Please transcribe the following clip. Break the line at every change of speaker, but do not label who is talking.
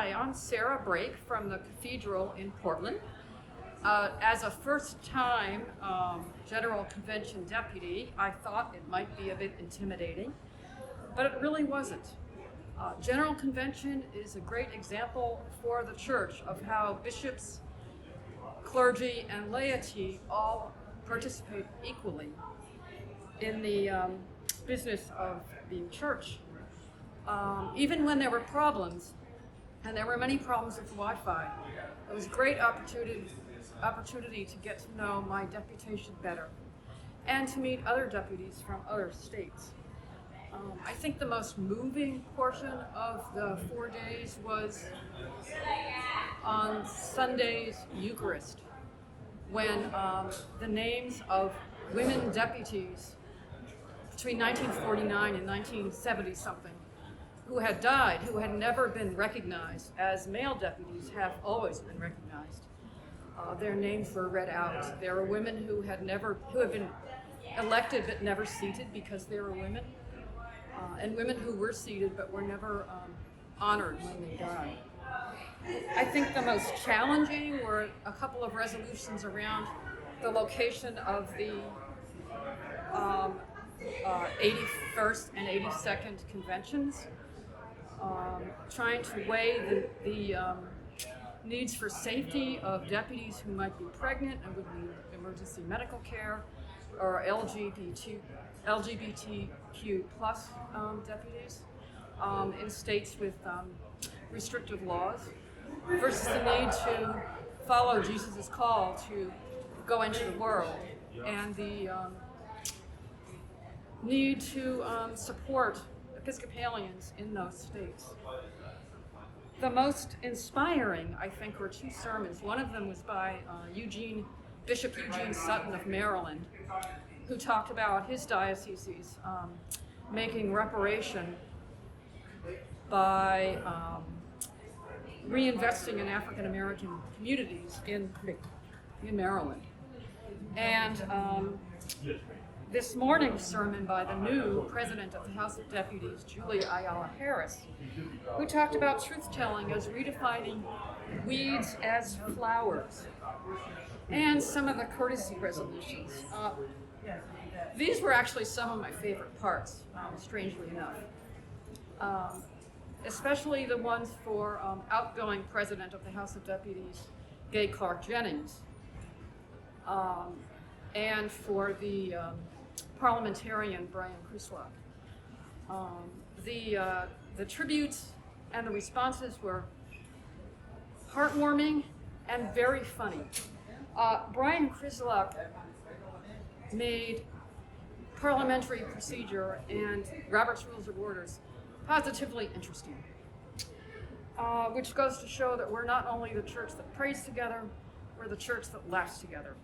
Hi, I'm Sarah Braik from the Cathedral in Portland. As a first-time General Convention deputy, I thought it might be a bit intimidating, but it really wasn't. General Convention is a great example for the church of how bishops, clergy, and laity all participate equally in the business of being church. Even when there were problems, and there were many problems with Wi-Fi, it was a great opportunity to get to know my deputation better and to meet other deputies from other states. I think the most moving portion of the 4 days was on Sunday's Eucharist, when the names of women deputies between 1949 and 1970 something who had died, who had never been recognized as male deputies, have always been recognized. Their names were read out. There were women who had been elected but never seated because they were women, and women who were seated but were never honored when they died. I think the most challenging were a couple of resolutions around the location of the 81st and 82nd conventions, trying to weigh the needs for safety of deputies who might be pregnant and would need emergency medical care, or LGBTQ plus deputies in states with restrictive laws, versus the need to follow Jesus' call to go into the world, and the need to support Episcopalians in those states. The most inspiring, I think, were two sermons. One of them was by Bishop Eugene Sutton of Maryland, who talked about his dioceses making reparation by reinvesting in African American communities in Maryland. And this morning's sermon by the new president of the House of Deputies, Julia Ayala Harris, who talked about truth-telling as redefining weeds as flowers, and some of the courtesy resolutions. These were actually some of my favorite parts, strangely enough. Especially the ones for outgoing president of the House of Deputies, Gay Clark Jennings, and for the parliamentarian Brian Kruslock. The tributes and the responses were heartwarming and very funny. Brian Kruslock made parliamentary procedure and Robert's Rules of Orders positively interesting, which goes to show that we're not only the church that prays together, we're the church that laughs together.